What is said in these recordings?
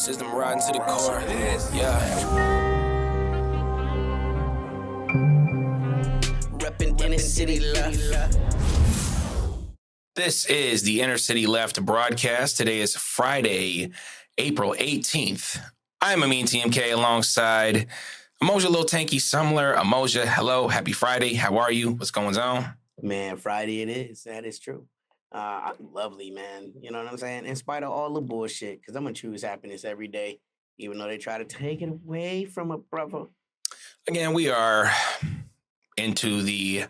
System riding to the core. Yeah. Reppin' inner city left. This is the Inner City Left broadcast. Today is Friday, April 18th. I'm Amin TMK alongside Emoja Lil Tanky Sumler. Emoja, hello, happy Friday. How are you? What's going on? Man, Friday it is. That is true. I'm lovely, man. You know what I'm saying? In spite of all the bullshit, because I'm going to choose happiness every day, even though they try to take it away from a brother. Again, we are into the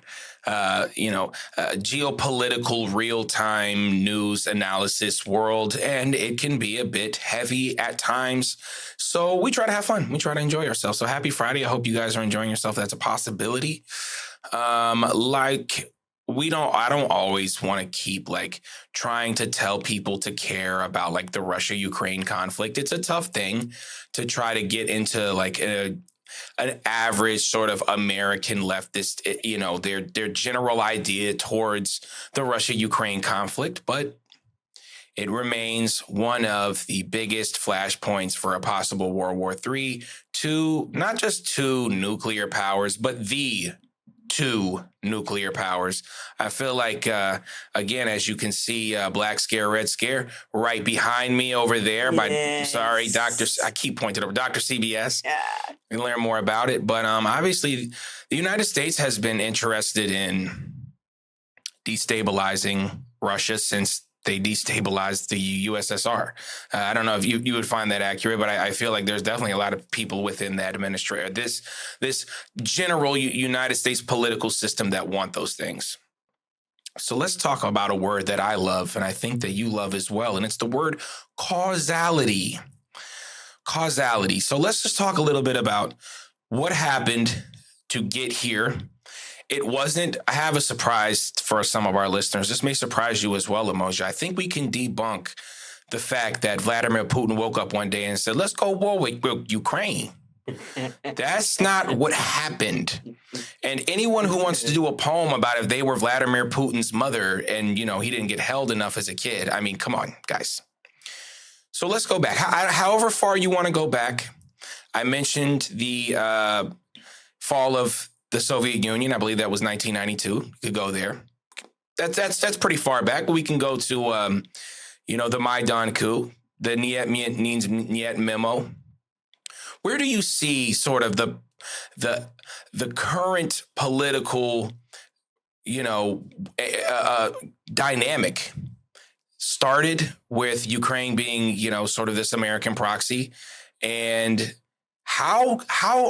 geopolitical real-time news analysis world, and it can be a bit heavy at times. So we try to have fun. We try to enjoy ourselves. So happy Friday. I hope you guys are enjoying yourself. That's a possibility. I don't always want to keep trying to tell people to care about the Russia-Ukraine conflict. It's a tough thing to try to get into an average sort of American leftist, their general idea towards the Russia-Ukraine conflict, but it remains one of the biggest flashpoints for a possible World War III to not just two nuclear powers, but the two nuclear powers. I feel like, again, as you can see, Black Scare, Red Scare right behind me over there. Yes. I keep pointing over, Dr. CBS. Yeah. You can learn more about it. But obviously, the United States has been interested in destabilizing Russia since they destabilized the USSR. I don't know if you would find that accurate, but I feel like there's definitely a lot of people within that administration, this general United States political system that want those things. So let's talk about a word that I love, and I think that you love as well, and it's the word causality. Causality. So let's just talk a little bit about what happened to get here. I have a surprise for some of our listeners. This may surprise you as well, Emoji. I think we can debunk the fact that Vladimir Putin woke up one day and said, let's go war with Ukraine. That's not what happened. And anyone who wants to do a poem about if they were Vladimir Putin's mother and, he didn't get held enough as a kid, I mean, come on, guys. So let's go back. However far you want to go back, I mentioned the fall of the Soviet Union. I believe that was 1992. You could go there. That's pretty far back. But we can go to the Maidan coup, the Niet means Niet memo. Where do you see sort of the current political dynamic? Started with Ukraine being sort of this American proxy, and how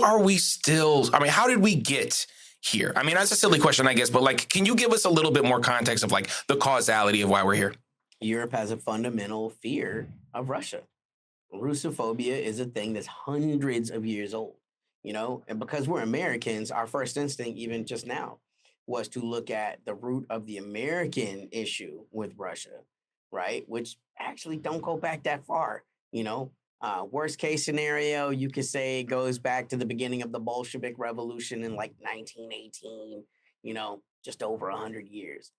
are we still? I mean, how did we get here? I mean, that's a silly question, I guess, but can you give us a little bit more context of the causality of why we're here? Europe has a fundamental fear of Russia. Russophobia is a thing that's hundreds of years old, and because we're Americans, our first instinct, even just now, was to look at the root of the American issue with Russia, right? Which actually don't go back that far, Worst case scenario, you could say it goes back to the beginning of the Bolshevik Revolution in 1918, just over 100 years.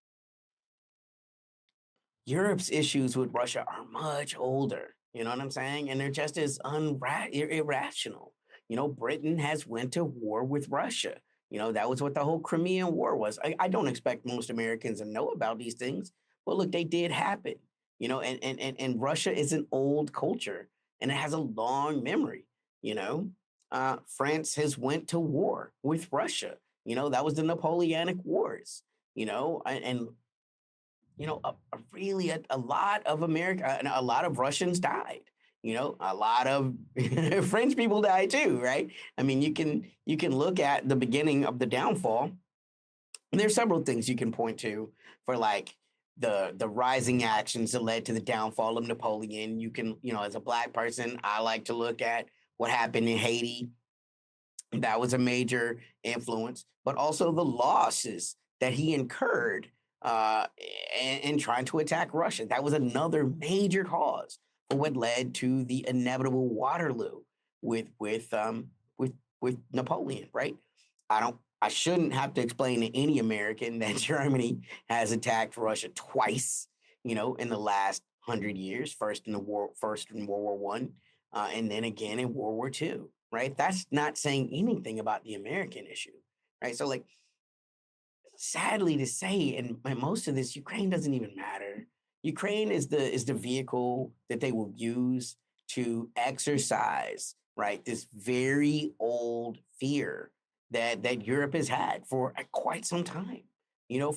Europe's issues with Russia are much older, you know what I'm saying? And they're just as irrational. Britain has went to war with Russia. That was what the whole Crimean War was. I don't expect most Americans to know about these things, but look, they did happen, and Russia is an old culture. And it has a long memory, France has went to war with Russia. That was the Napoleonic Wars, and really a lot of America, a lot of Russians died. A lot of French people died too, right? I mean, you can look at the beginning of the downfall. And there's several things you can point to for the rising actions that led to the downfall of Napoleon. You can, as a Black person, I like to look at what happened in Haiti. That was a major influence, but also the losses that he incurred in trying to attack Russia. That was another major cause for what led to the inevitable Waterloo with Napoleon, right? I shouldn't have to explain to any American that Germany has attacked Russia twice, in the last 100 years. First in World War I, and then again in World War II, right? That's not saying anything about the American issue, right? So, like, sadly to say, and most of this, Ukraine doesn't even matter. Ukraine is the vehicle that they will use to exercise, right, this very old fear that Europe has had for quite some time.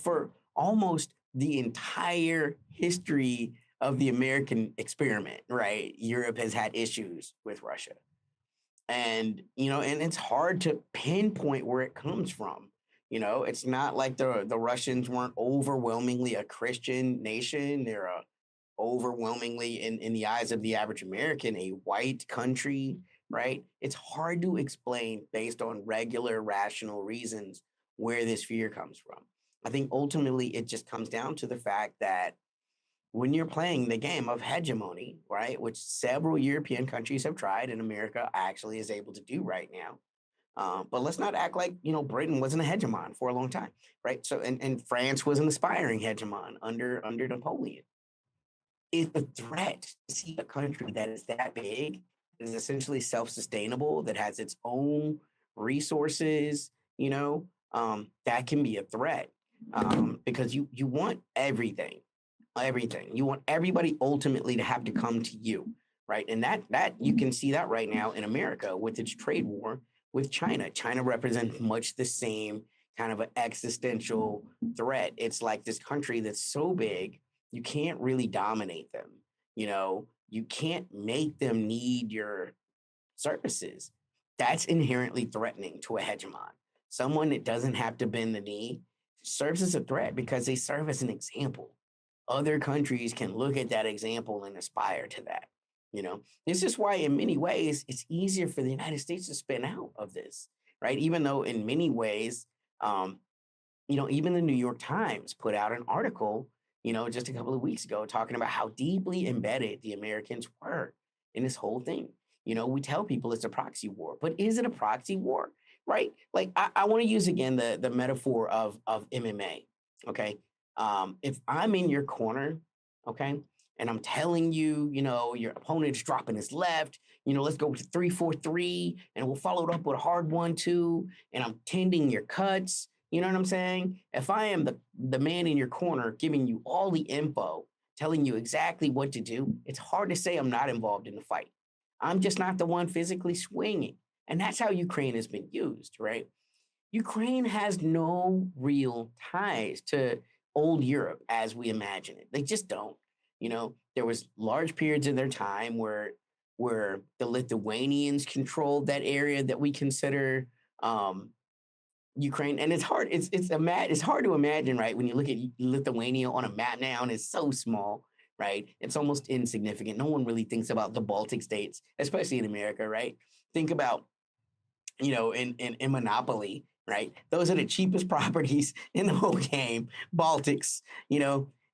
For almost the entire history of the American experiment, right? Europe has had issues with Russia. And it's hard to pinpoint where it comes from. It's not like the Russians weren't overwhelmingly a Christian nation. They're overwhelmingly, in the eyes of the average American, a white country, right? It's hard to explain based on regular rational reasons where this fear comes from. I think ultimately it just comes down to the fact that when you're playing the game of hegemony, right, which several European countries have tried and America actually is able to do right now. But let's not act like, Britain wasn't a hegemon for a long time, right? So, and France was an aspiring hegemon under Napoleon. It's a threat to see a country that is that big, that is essentially self-sustainable, that has its own resources, that can be a threat, because you want everything. You want everybody ultimately to have to come to you, right? And that you can see that right now in America with its trade war with China. China represents much the same kind of an existential threat. It's like this country that's so big, you can't really dominate them. You can't make them need your services. That's inherently threatening to a hegemon. Someone that doesn't have to bend the knee serves as a threat because they serve as an example. Other countries can look at that example and aspire to that. This is why, in many ways, it's easier for the United States to spin out of this, right? Even though, in many ways, um, even the New York Times put out an article, just a couple of weeks ago, talking about how deeply embedded the Americans were in this whole thing. We tell people it's a proxy war, but is it a proxy war, right? Like, I want to use again the metaphor of MMA. Okay, if I'm in your corner, okay, and I'm telling you, your opponent is dropping his left, let's go with 3-4-3, and we'll follow it up with a hard 1-2, and I'm tending your cuts. You know what I'm saying? If I am the man in your corner giving you all the info, telling you exactly what to do, it's hard to say I'm not involved in the fight. I'm just not the one physically swinging. And that's how Ukraine has been used, right? Ukraine has no real ties to old Europe as we imagine it. They just don't. There was large periods in their time where the Lithuanians controlled that area that we consider Ukraine, and it's hard. It's hard to imagine, right? When you look at Lithuania on a map now, and it's so small, right? It's almost insignificant. No one really thinks about the Baltic states, especially in America, right? Think about, in Monopoly, right? Those are the cheapest properties in the whole game, Baltics,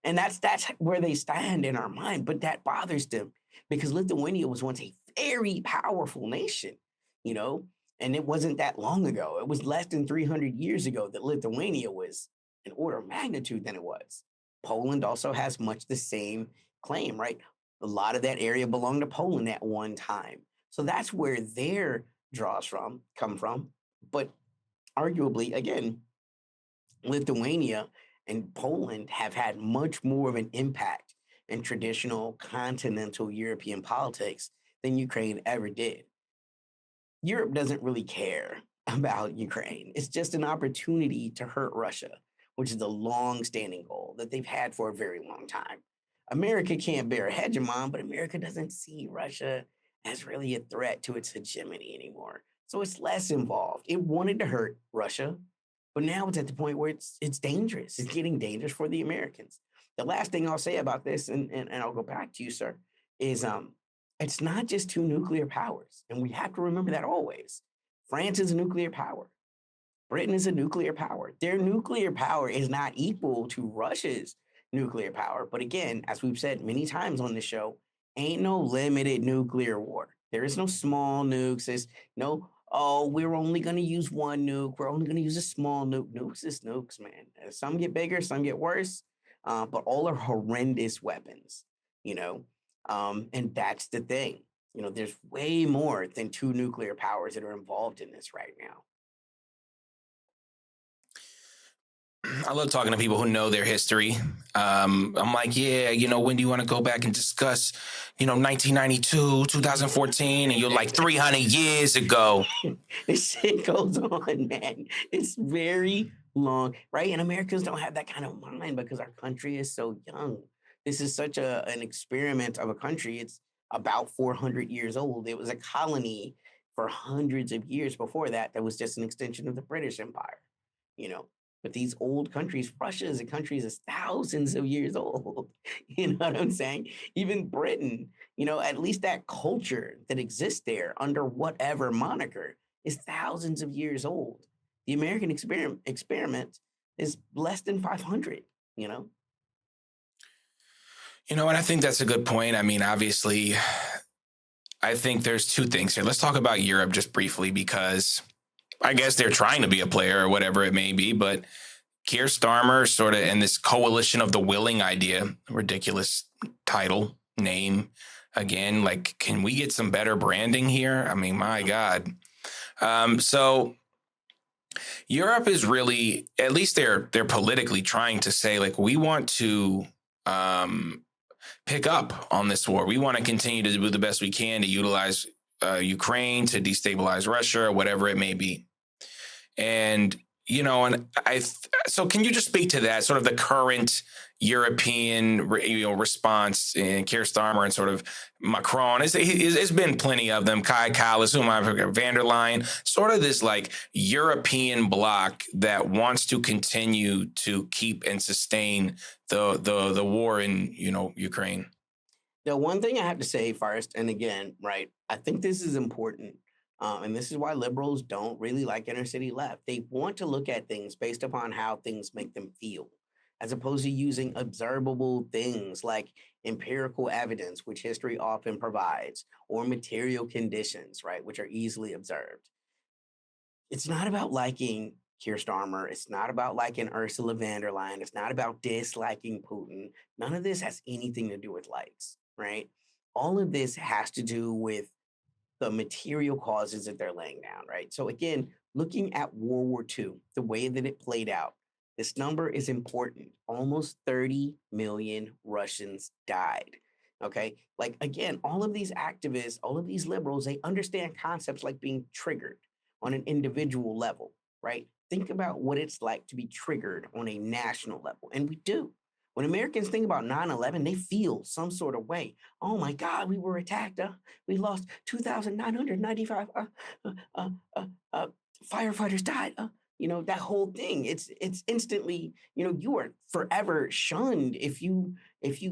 and that's where they stand in our mind. But that bothers them because Lithuania was once a very powerful nation, you know, and it wasn't that long ago. It was less than 300 years ago that Lithuania was an order of magnitude than it was. Poland also has much the same claim, right? A lot of that area belonged to Poland at one time. So that's where their draws come from. But arguably, again, Lithuania and Poland have had much more of an impact in traditional continental European politics than Ukraine ever did. Europe doesn't really care about Ukraine. It's just an opportunity to hurt Russia, which is a long-standing goal that they've had for a very long time. America can't bear a hegemon, but America doesn't see Russia as really a threat to its hegemony anymore. So it's less involved. It wanted to hurt Russia, but now it's at the point where it's dangerous. It's getting dangerous for the Americans. The last thing I'll say about this, and I'll go back to you, sir, is it's not just two nuclear powers. And we have to remember that always. France is a nuclear power. Britain is a nuclear power. Their nuclear power is not equal to Russia's nuclear power. But again, as we've said many times on this show, ain't no limited nuclear war. There is no small nukes. There's no, oh, we're only going to use one nuke. We're only going to use a small nuke. Nukes is nukes, man. Some get bigger, some get worse, but all are horrendous weapons, you know? And that's the thing. There's way more than two nuclear powers that are involved in this right now. I love talking to people who know their history. I'm like, yeah, when do you want to go back and discuss, 1992, 2014, and you're like 300 years ago. This shit goes on, man. It's very long, right? And Americans don't have that kind of mind because our country is so young. This is such an experiment of a country. It's about 400 years old. It was a colony for hundreds of years before that. That was just an extension of the British Empire, you know. But these old countries, Russia is a country that's thousands of years old. You know what I'm saying? Even Britain, at least that culture that exists there under whatever moniker is thousands of years old. The American experiment is less than 500, you know? And I think that's a good point. I mean, obviously, I think there's two things here. Let's talk about Europe just briefly because I guess they're trying to be a player or whatever it may be, but Keir Starmer sort of in this coalition of the willing idea, ridiculous title, name, again, like, can we get some better branding here? I mean, my God. So Europe is really, at least they're politically trying to say, like, we want to pick up on this war. We want to continue to do the best we can to utilize Ukraine to destabilize Russia or whatever it may be. And, so can you just speak to that, sort of the current European, response in Keir Starmer and sort of Macron? It's been plenty of them, Kai Kallas, van der Leyen, sort of this like European bloc that wants to continue to keep and sustain the war in, Ukraine. The one thing I have to say first, and again, right, I think this is important. And this is why liberals don't really like inner city left. They want to look at things based upon how things make them feel, as opposed to using observable things like empirical evidence, which history often provides, or material conditions, right, which are easily observed. It's not about liking Keir Starmer. It's not about liking Ursula von der Leyen. It's not about disliking Putin. None of this has anything to do with likes, right? All of this has to do with the material causes that they're laying down, right? So again, looking at World War II, the way that it played out, this number is important. Almost 30 million Russians died. Okay. Like, again, all of these activists, all of these liberals, they understand concepts like being triggered on an individual level, right? Think about what it's like to be triggered on a national level. And we do. When Americans think about 9/11, they feel some sort of way. Oh my God, we were attacked. We lost 2,995 firefighters died. That whole thing. It's instantly. You are forever shunned if you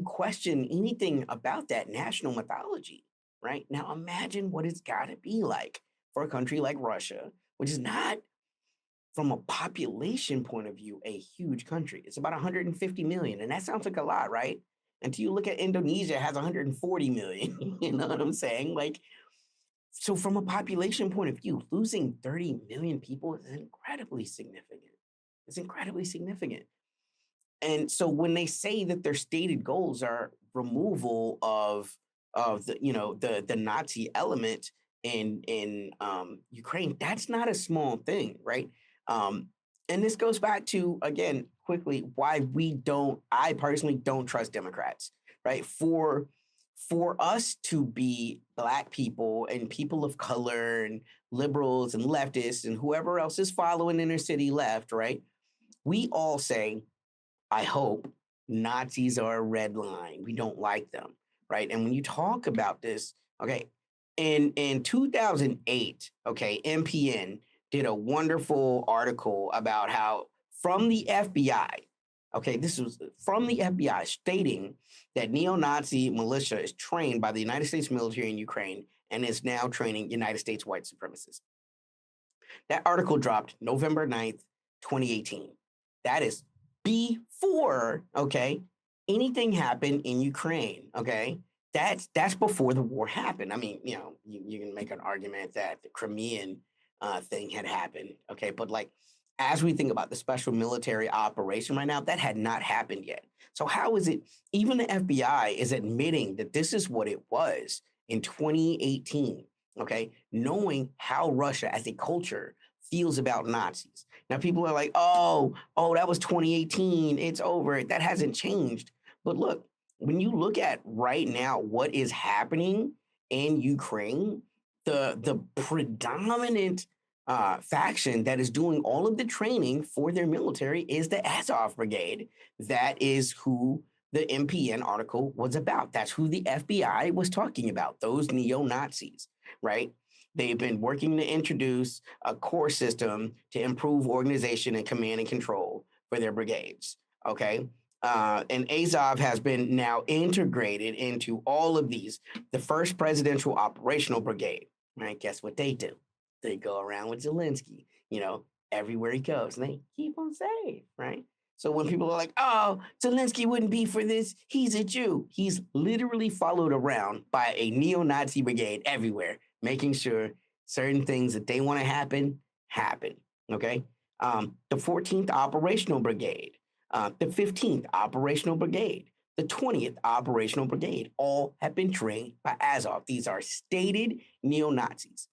question anything about that national mythology. Right now, imagine what it's got to be like for a country like Russia, which is not, from a population point of view, a huge country. It's about 150 million. And that sounds like a lot, right? Until you look at Indonesia, it has 140 million. You know what I'm saying? Like, so from a population point of view, losing 30 million people is incredibly significant. It's incredibly significant. And so when they say that their stated goals are removal of the Nazi element in Ukraine, that's not a small thing, right? And this goes back to, again, quickly, why I personally don't trust Democrats, right? For us to be Black people and people of color and liberals and leftists and whoever else is following inner city left, right? We all say, I hope, Nazis are a red line. We don't like them, right? And when you talk about this, okay, in 2008, okay, MPN did a wonderful article about how from the FBI, okay, this was from the FBI stating that neo-Nazi militia is trained by the United States military in Ukraine and is now training United States white supremacists. That article dropped November 9th, 2018. That is before, okay, anything happened in Ukraine, okay? That's before the war happened. I mean, you can make an argument that the Crimean thing had happened, okay? But like, as we think about the special military operation right now, that had not happened yet. So how is it even the FBI is admitting that this is what it was in 2018, okay, knowing how Russia as a culture feels about Nazis. Now, people are like, oh, that was 2018. It's over. That hasn't changed. But look, when you look at right now what is happening in Ukraine, the predominant faction that is doing all of the training for their military is the Azov Brigade. That is who the MPN article was about. That's who the FBI was talking about, those neo Nazis, right? They've been working to introduce a core system to improve organization and command and control for their brigades. Okay. And Azov has been now integrated into all of these. The first presidential operational brigade, right? Guess what they do? They go around with Zelensky, everywhere he goes, and they keep him safe, right? So when people are like, oh, Zelensky wouldn't be for this, he's a Jew. He's literally followed around by a neo-Nazi brigade everywhere, making sure certain things that they want to happen, okay? The 14th Operational Brigade, the 15th Operational Brigade, the 20th Operational Brigade, all have been trained by Azov. These are stated neo-Nazis.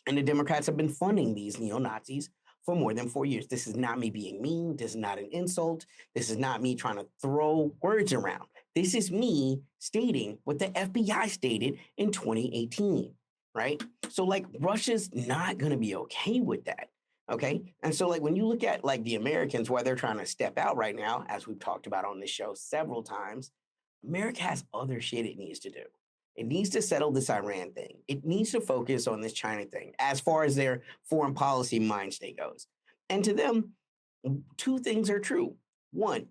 And the Democrats have been funding these neo-Nazis for more than 4 years. This is not me being mean. This is not an insult. This is not me trying to throw words around. This is me stating what the FBI stated in 2018, right? So like Russia's not going to be okay with that, okay? And so like when you look at like the Americans, why they're trying to step out right now, as we've talked about on this show several times, America has other shit it needs to do. It needs to settle this Iran thing. It needs to focus on this China thing as far as their foreign policy mind state goes. And to them, two things are true. One,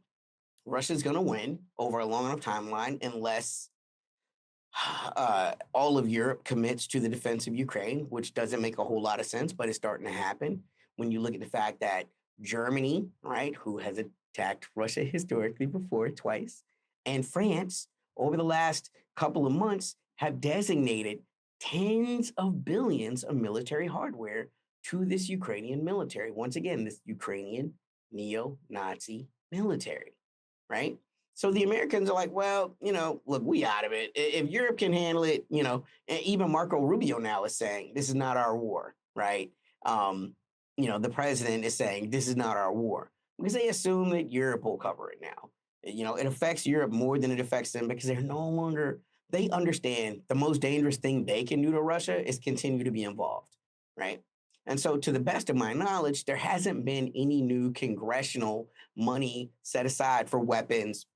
Russia's going to win over a long enough timeline unless all of Europe commits to the defense of Ukraine, which doesn't make a whole lot of sense, but it's starting to happen. When you look at the fact that Germany, right, who has attacked Russia historically before twice, and France, over the last couple of months, have designated tens of billions of military hardware to this Ukrainian military. Once again, this Ukrainian neo-Nazi military, right? So the Americans are like, well, look, we out of it. If Europe can handle it, and even Marco Rubio now is saying, this is not our war, right? The president is saying, this is not our war, because they assume that Europe will cover it now. It affects Europe more than it affects them because they understand the most dangerous thing they can do to Russia is continue to be involved, right? And so to the best of my knowledge, there hasn't been any new congressional money set aside for weapons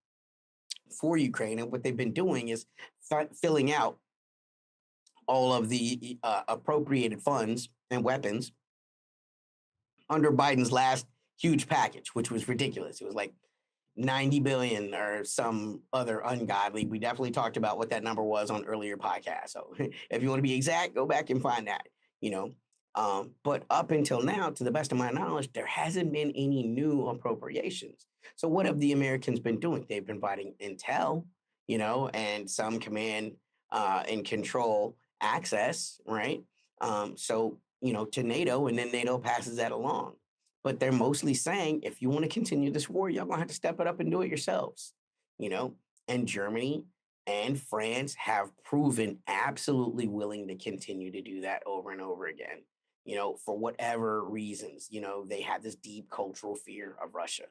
for Ukraine. And what they've been doing is filling out all of the appropriated funds and weapons under Biden's last huge package, which was ridiculous. It was like 90 billion or some other ungodly. We definitely talked about what that number was on earlier podcasts. So if you want to be exact, go back and find that, but up until now, to the best of my knowledge, there hasn't been any new appropriations. So what have the Americans been doing? They've been providing intel, and some command and control access, right? To NATO, and then NATO passes that along. But they're mostly saying, if you want to continue this war, y'all gonna have to step it up and do it yourselves, And Germany and France have proven absolutely willing to continue to do that over and over again, for whatever reasons. They have this deep cultural fear of Russia.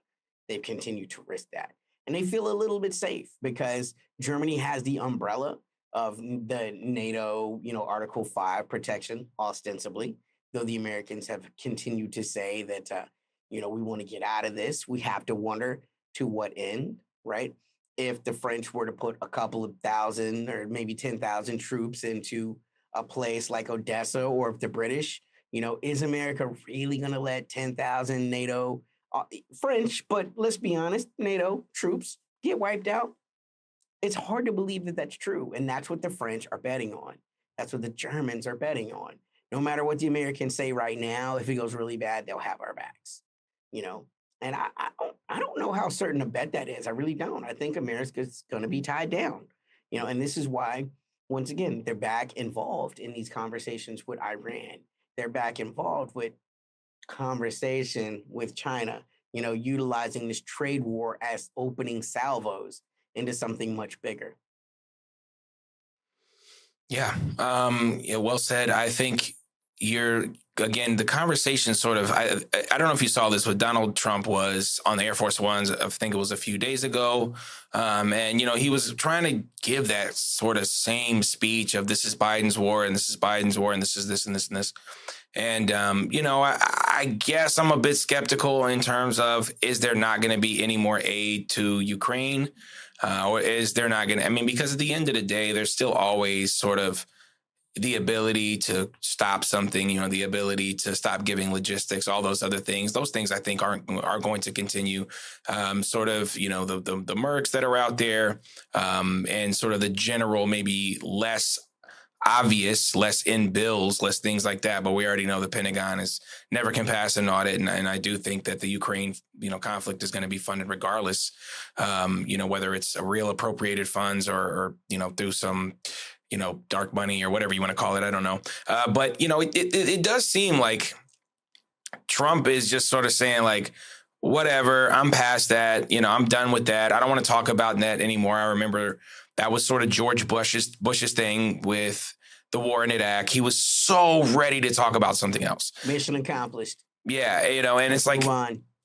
They've continued to risk that. And they feel a little bit safe because Germany has the umbrella of the NATO, Article 5 protection, ostensibly. Though the Americans have continued to say that, we want to get out of this, we have to wonder to what end, right? If the French were to put a couple of thousand or maybe 10,000 troops into a place like Odessa, or if the British, is America really going to let 10,000 NATO, French, but let's be honest, NATO troops get wiped out? It's hard to believe that that's true. And that's what the French are betting on. That's what the Germans are betting on. No matter what the Americans say right now, if it goes really bad, they'll have our backs, And I don't know how certain a bet that is. I really don't. I think America's going to be tied down, and this is why, once again, they're back involved in these conversations with Iran. They're back involved with conversation with China, utilizing this trade war as opening salvos into something much bigger. Yeah. Yeah. Well said. I think you're again the conversation sort of. I don't know if you saw this, but Donald Trump was on the Air Force Ones. I think it was a few days ago, and he was trying to give that sort of same speech of this is Biden's war and this is Biden's war and this is this and this and this. And I guess I'm a bit skeptical in terms of is there not going to be any more aid to Ukraine? Or is there not going to? I mean, because at the end of the day, there's still always sort of the ability to stop something, the ability to stop giving logistics, all those other things. Those things I think are going to continue. Sort of, the mercs that are out there, and sort of the general maybe less obvious, less in bills, less things like that. But we already know the Pentagon is never can pass an audit, and I do think that the Ukraine conflict is going to be funded regardless. Whether it's a real appropriated funds or through some dark money or whatever you want to call it. I don't know. But it does seem like Trump is just sort of saying like, whatever, I'm past that. I'm done with that. I don't want to talk about that anymore. I remember that was sort of George Bush's thing with the war in Iraq. He was so ready to talk about something else. Mission accomplished. Yeah, and it's like,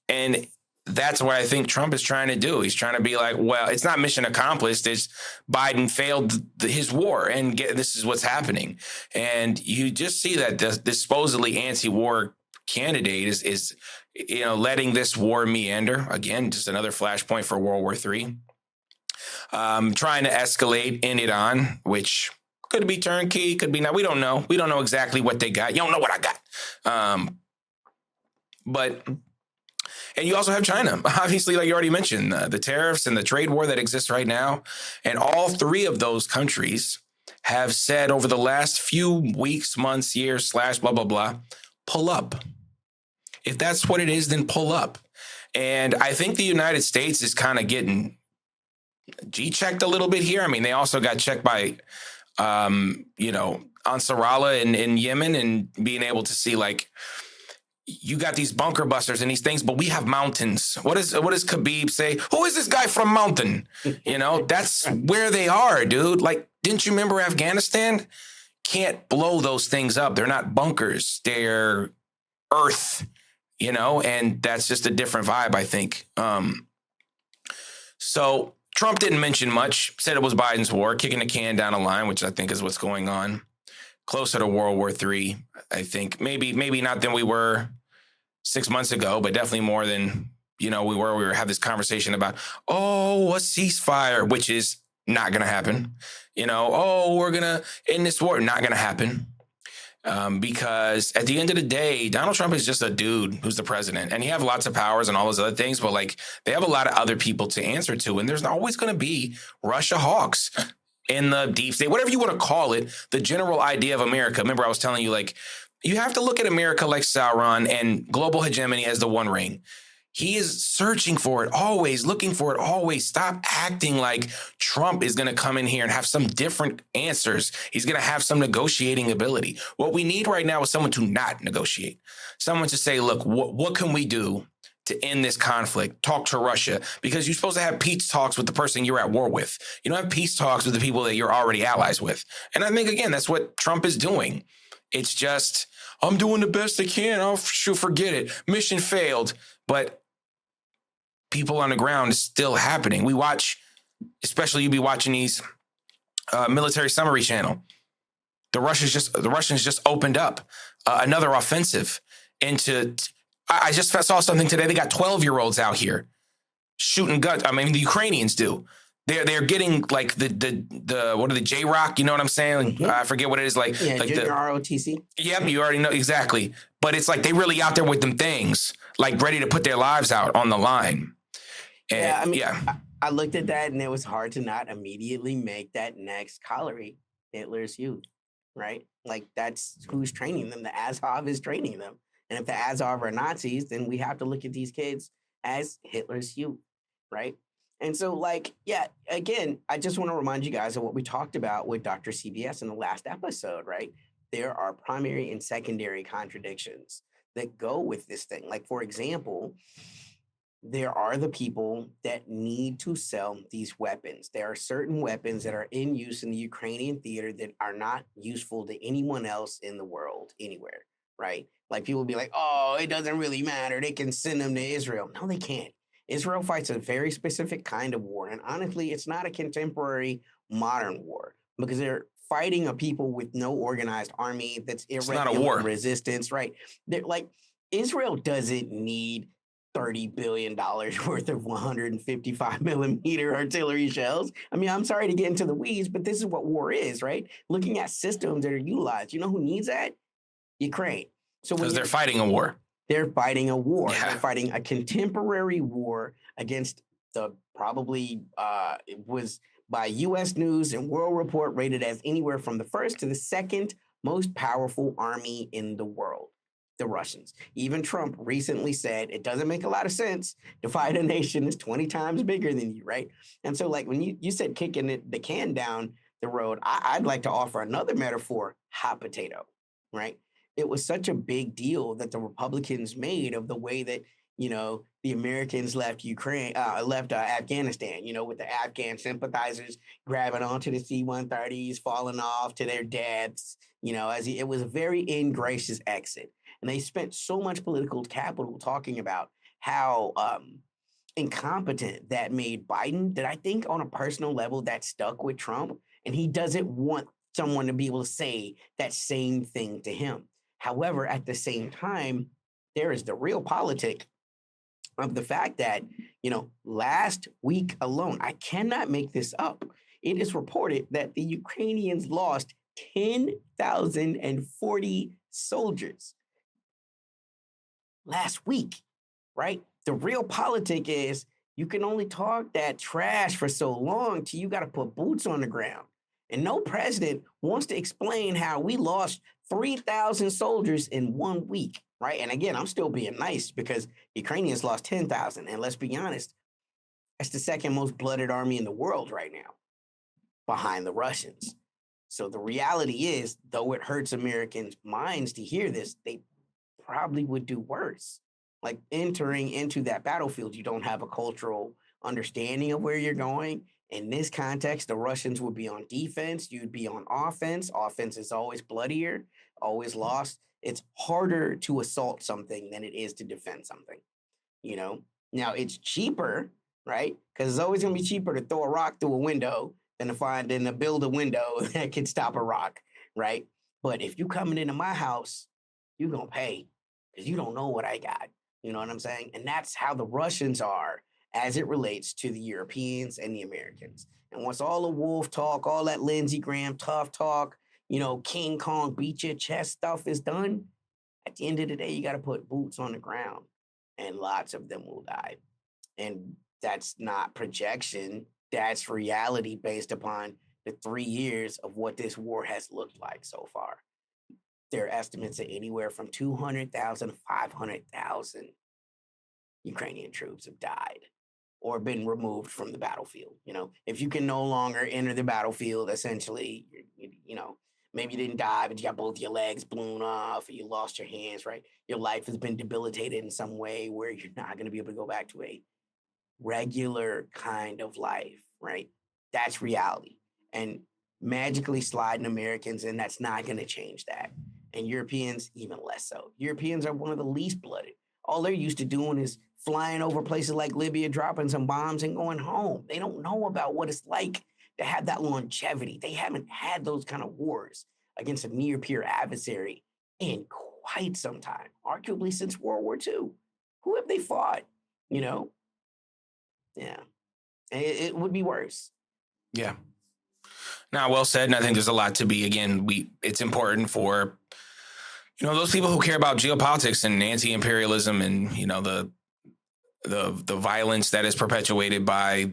and that's what I think Trump is trying to do. He's trying to be like, well, it's not mission accomplished. It's Biden failed his war, and this is what's happening. And you just see that this supposedly anti-war candidate is letting this war meander. Again, just another flashpoint for World War III. Trying to escalate in Iran, which could be turnkey, could be not. We don't know. We don't know exactly what they got. You don't know what I got. And you also have China, obviously, like you already mentioned, the tariffs and the trade war that exists right now. And all three of those countries have said over the last few weeks, months, years, / blah, blah, blah, pull up. If that's what it is, then pull up. And I think the United States is kind of getting G-checked a little bit here. I mean, they also got checked by, Ansarallah in Yemen, and being able to see like, you got these bunker busters and these things, but we have mountains. What does Khabib say? Who is this guy from Mountain? That's where they are, dude. Like, didn't you remember Afghanistan? Can't blow those things up. They're not bunkers. They're earth, and that's just a different vibe, I think. So Trump didn't mention much, said it was Biden's war, kicking the can down the line, which I think is what's going on. Closer to World War III, I think. Maybe not than we were 6 months ago, but definitely more than, we were having this conversation about, a ceasefire, which is not going to happen. We're going to end this war. Not going to happen. Because at the end of the day, Donald Trump is just a dude who's the president, and he have lots of powers and all those other things, but like they have a lot of other people to answer to. And there's always going to be Russia hawks in the deep state, whatever you want to call it, the general idea of America. Remember, I was telling you, like, you have to look at America like Sauron and global hegemony as the One Ring. He is searching for it always, looking for it always. Stop acting like Trump is going to come in here and have some different answers. He's going to have some negotiating ability. What we need right now is someone to not negotiate, someone to say, look, what can we do to end this conflict? Talk to Russia, because you're supposed to have peace talks with the person you're at war with. You don't have peace talks with the people that you're already allies with. And I think, again, that's what Trump is doing. It's just, I'm doing the best I can. I'll forget it. Mission failed. But people on the ground is still happening. We watch, especially you be watching these military summary channel. The Russians just opened up another offensive into. I just saw something today. They got 12-year-olds out here shooting guns. I mean, the Ukrainians do. They're getting like the what are the J-Rock? You know what I'm saying? Like, I forget what it is. Like, yeah, like junior the ROTC. Yep, you already know exactly. But it's like they really out there with them things, like ready to put their lives out on the line. And, yeah, I mean, I looked at that and it was hard to not immediately make that next colliery Hitler's Youth, right? Like that's who's training them. The Azov is training them. And if the Azov are Nazis, then we have to look at these kids as Hitler's Youth, right? And so, like, yeah, again, I just want to remind you guys of what we talked about with Dr. CBS in the last episode, right? There are primary and secondary contradictions that go with this thing. Like, for example, there are the people that need to sell these weapons. There are certain weapons that are in use in the Ukrainian theater that are not useful to anyone else in the world anywhere, right? Like people be like, oh, it doesn't really matter. They can send them to Israel. No, they can't. Israel fights a very specific kind of war. And honestly, it's not a contemporary modern war because they're fighting a people with no organized army that's It's not a irregular war. resistance, right? They're like, Israel doesn't need $30 billion worth of 155 millimeter artillery shells. I mean, I'm sorry to get into the weeds, but this is what war is, right? Looking at systems that are utilized. You know who needs that? Ukraine. So when Because they're fighting a war. they're fighting a war. Yeah. They're fighting a contemporary war against the probably it was by U.S. News and World Report rated as anywhere from the first to the second most powerful army in the world, the Russians. Even Trump recently said it doesn't make a lot of sense to fight a nation that's 20 times bigger than you, right? And so like when you said kicking the can down the road, I'd like to offer another metaphor, hot potato, right? It was such a big deal that the Republicans made of the way that, the Americans left Afghanistan, with the Afghan sympathizers grabbing onto the C-130s, falling off to their deaths, it was a very ingracious exit. And they spent so much political capital talking about how incompetent that made Biden that I think on a personal level that stuck with Trump. And he doesn't want someone to be able to say that same thing to him. However, at the same time, there is the real politic of the fact that, last week alone, I cannot make this up. It is reported that the Ukrainians lost 10,040 soldiers last week, right? The real politic is you can only talk that trash for so long till you got to put boots on the ground. And no president wants to explain how we lost 3,000 soldiers in 1 week, right? And again, I'm still being nice because Ukrainians lost 10,000. And let's be honest, that's the second most blooded army in the world right now, behind the Russians. So the reality is, though it hurts Americans' minds to hear this, they probably would do worse. Like entering into that battlefield, you don't have a cultural understanding of where you're going. In this context, the Russians would be on defense. You'd be on offense. Offense is always bloodier, always lost. It's harder to assault something than it is to defend something, Now, it's cheaper, right? Because it's always going to be cheaper to throw a rock through a window than to build a window that can stop a rock, right? But if you coming into my house, you're going to pay because you don't know what I got. You know what I'm saying? And that's how the Russians are as it relates to the Europeans and the Americans. And once all the wolf talk, all that Lindsey Graham tough talk, King Kong beat your chest stuff is done, at the end of the day, you got to put boots on the ground and lots of them will die. And that's not projection. That's reality based upon the 3 years of what this war has looked like so far. There are estimates of anywhere from 200,000 to 500,000 Ukrainian troops have died or been removed from the battlefield. If you can no longer enter the battlefield, essentially, maybe you didn't die, but you got both your legs blown off, or you lost your hands, right? Your life has been debilitated in some way where you're not going to be able to go back to a regular kind of life, right? That's reality. And magically sliding Americans in, that's not going to change that. And Europeans, even less so. Europeans are one of the least blooded. All they're used to doing is flying over places like Libya, dropping some bombs and going home. They don't know about what it's like to have that longevity. They haven't had those kind of wars against a near peer adversary in quite some time, arguably since World War II. Who have they fought? Yeah. It would be worse. Yeah. Now, well said. And I think there's a lot to be, again, it's important for, those people who care about geopolitics and anti-imperialism and, the violence that is perpetuated by,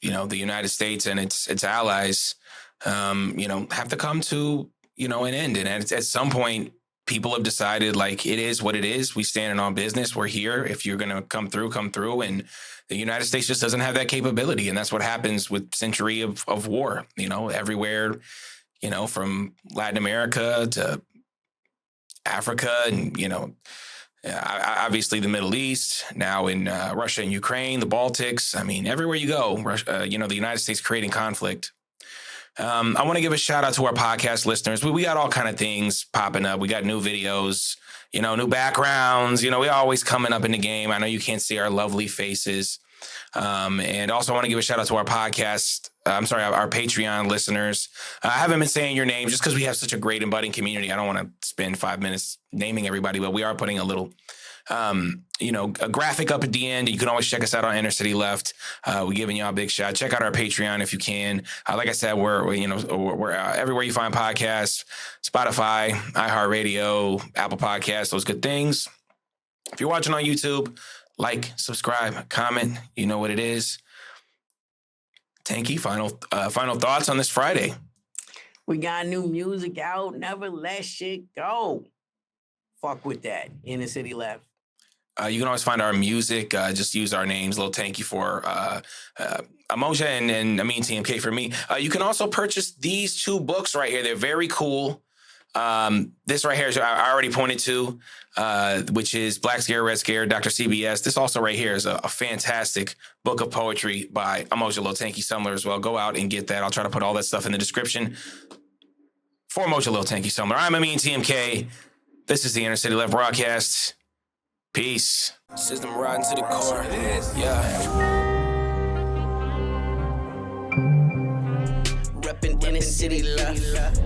the United States and its allies, have to come to, an end. And at some point, people have decided, like, it is what it is. We stand in our business. We're here. If you're going to come through. And the United States just doesn't have that capability. And that's what happens with century of war, everywhere, from Latin America to Africa and, obviously the Middle East, now in Russia and Ukraine, the Baltics. I mean, everywhere you go, the United States creating conflict. I want to give a shout out to our podcast listeners. We got all kind of things popping up. We got new videos, new backgrounds. We always coming up in the game. I know you can't see our lovely faces. And also I want to give a shout out to our podcast. Our Patreon listeners. I haven't been saying your names just because we have such a great and budding community. I don't want to spend 5 minutes naming everybody, but we are putting a little, a graphic up at the end. You can always check us out on Inner City Left. We're giving y'all a big shout. Check out our Patreon if you can. Like I said, we're everywhere you find podcasts, Spotify, iHeartRadio, Apple Podcasts, those good things. If you're watching on YouTube, like, subscribe, comment. You know what it is. Tanky, final thoughts on this Friday. We got new music out. Never let shit go. Fuck with that. Inner City Left. You can always find our music. Just use our names, Lil Tanky for Amoja and Amin TMK for me. You can also purchase these 2 books right here. They're very cool. This right here, I already pointed to, which is Black Scare, Red Scare, Dr. CBS. This also right here is a fantastic book of poetry by Amoja Lil Tanky Sumler as well. Go out and get that. I'll try to put all that stuff in the description. For Amoja Lil Tanky Sumler, I'm Amin TMK. This is the Inner City Left broadcast. Peace. System riding to the core. Yeah. Reppin' Inner City Left.